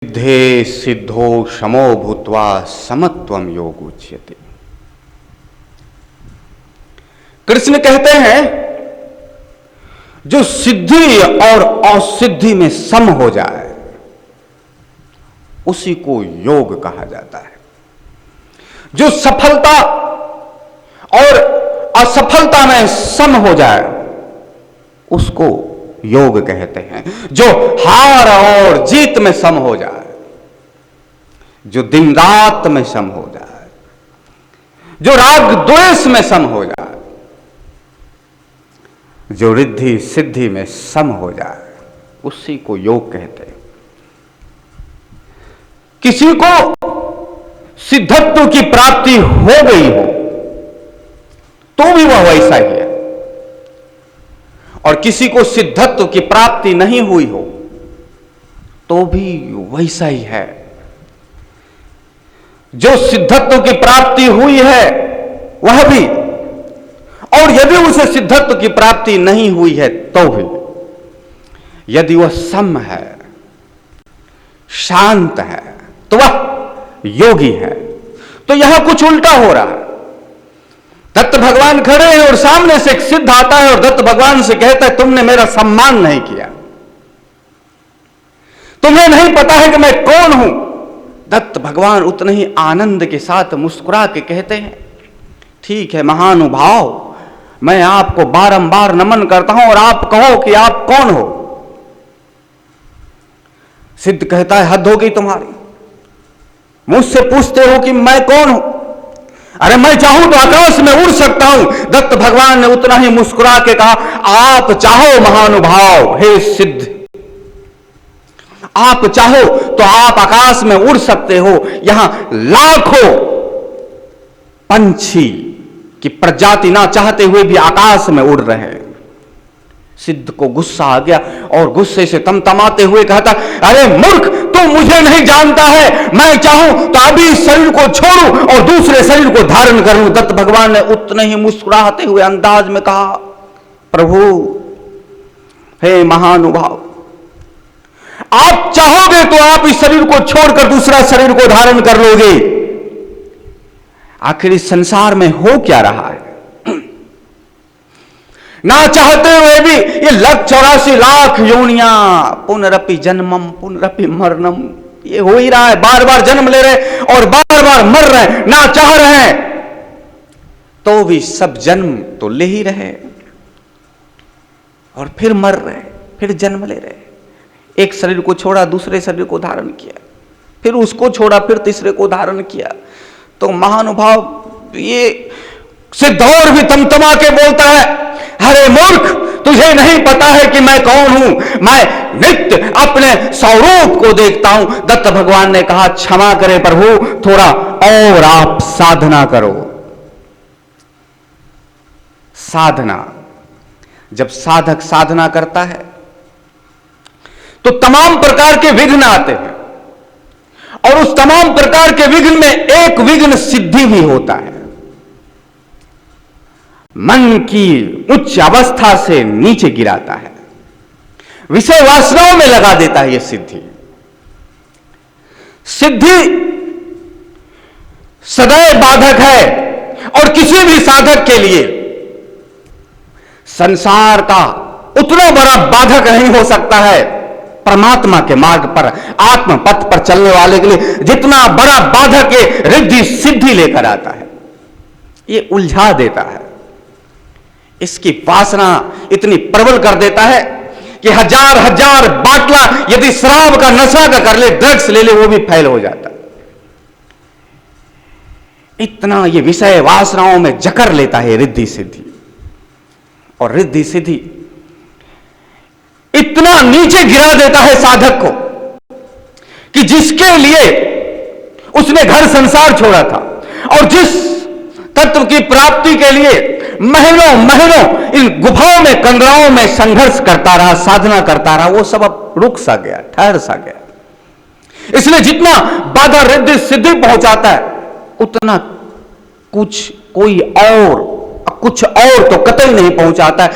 सिद्धे सिद्धो शमो भूत्वा समत्वम योग उच्यते। कृष्ण कहते हैं जो सिद्धि और असिद्धि में सम हो जाए उसी को योग कहा जाता है। जो सफलता और असफलता में सम हो जाए उसको योग कहते हैं। जो हार और जीत में सम हो जाए, जो दिन रात में सम हो जाए, जो राग द्वेष में सम हो जाए, जो रिद्धि सिद्धि में सम हो जाए उसी को योग कहते हैं। किसी को सिद्धत्व की प्राप्ति हो गई हो तो भी वह वैसा ही है, और किसी को सिद्धत्व की प्राप्ति नहीं हुई हो तो भी वैसा ही है। जो सिद्धत्व की प्राप्ति हुई है वह भी, और यदि उसे सिद्धत्व की प्राप्ति नहीं हुई है तो भी, यदि वह सम है, शांत है, तो वह योगी है। तो यहां कुछ उल्टा हो रहा है। दत्त भगवान खड़े हैं और सामने से एक सिद्ध आता है और दत्त भगवान से कहता है तुमने मेरा सम्मान नहीं किया, तुम्हें नहीं पता है कि मैं कौन हूं। दत्त भगवान उतने ही आनंद के साथ मुस्कुरा के कहते हैं ठीक है महानुभाव, मैं आपको बारंबार नमन करता हूं और आप कहो कि आप कौन हो। सिद्ध कहता है हद हो गई तुम्हारी, मुझसे पूछते हो कि मैं कौन हूं। अरे मैं चाहूं तो आकाश में उड़ सकता हूं। दत्त भगवान ने उतना ही मुस्कुरा के कहा आप चाहो महानुभाव, हे सिद्ध, आप चाहो तो आप आकाश में उड़ सकते हो। यहां लाखों पंछी की प्रजाति ना चाहते हुए भी आकाश में उड़ रहे हैं। सिद्ध को गुस्सा आ गया और गुस्से से तमतमाते हुए कहता अरे मूर्ख, तू मुझे नहीं जानता है, मैं चाहूं तो अभी इस शरीर को छोड़ूं और दूसरे शरीर को धारण करूं। दत्त भगवान ने उतने ही मुस्कुराते हुए अंदाज में कहा प्रभु, हे महानुभाव, आप चाहोगे तो आप इस शरीर को छोड़कर दूसरा शरीर को धारण कर लोगे। आखिर इस संसार में हो क्या रहा है? ना चाहते हुए भी ये 1,84,00,000 योनियां, पुनरपि जन्मम पुनरपि मरणम, ये हो ही रहा है। बार बार जन्म ले रहे और बार बार मर रहे, ना चाह रहे हैं तो भी सब जन्म तो ले ही रहे और फिर मर रहे, फिर जन्म ले रहे। एक शरीर को छोड़ा, दूसरे शरीर को धारण किया, फिर उसको छोड़ा, फिर तीसरे को धारण किया। तो महानुभाव ये सिद्ध और भी तमतमा के बोलता है अरे मूर्ख, तुझे नहीं पता है कि मैं कौन हूं, मैं नित्य अपने स्वरूप को देखता हूं। दत्त भगवान ने कहा क्षमा करे प्रभु, थोड़ा और आप साधना करो। साधना, जब साधक साधना करता है तो तमाम प्रकार के विघ्न आते हैं, और उस तमाम प्रकार के विघ्न में एक विघ्न सिद्धि भी होता है। मन की उच्च अवस्था से नीचे गिराता है, विषय वासनाओं में लगा देता है। यह सिद्धि सदैव बाधक है, और किसी भी साधक के लिए संसार का उतना बड़ा बाधक नहीं हो सकता है परमात्मा के मार्ग पर, आत्म पथ पर चलने वाले के लिए जितना बड़ा बाधक ये रिद्धि सिद्धि लेकर आता है। ये उलझा देता है, इसकी वासना इतनी प्रबल कर देता है कि हजार हजार बाटला यदि शराब का नशा का कर ले, ड्रग्स ले ले, वो भी फेल हो जाता। इतना ये विषय वासनाओं में जकड़ लेता है रिद्धि सिद्धि। और रिद्धि सिद्धि इतना नीचे गिरा देता है साधक को कि जिसके लिए उसने घर संसार छोड़ा था और जिस तत्व की प्राप्ति के लिए महीनों महीनों इन गुफाओं में, कंदराओं में संघर्ष करता रहा, साधना करता रहा, वो सब अब रुक सा गया, ठहर सा गया। इसलिए जितना बाधा रिद्धि सिद्धि पहुंचाता है उतना कुछ और तो कतई नहीं पहुंचाता है।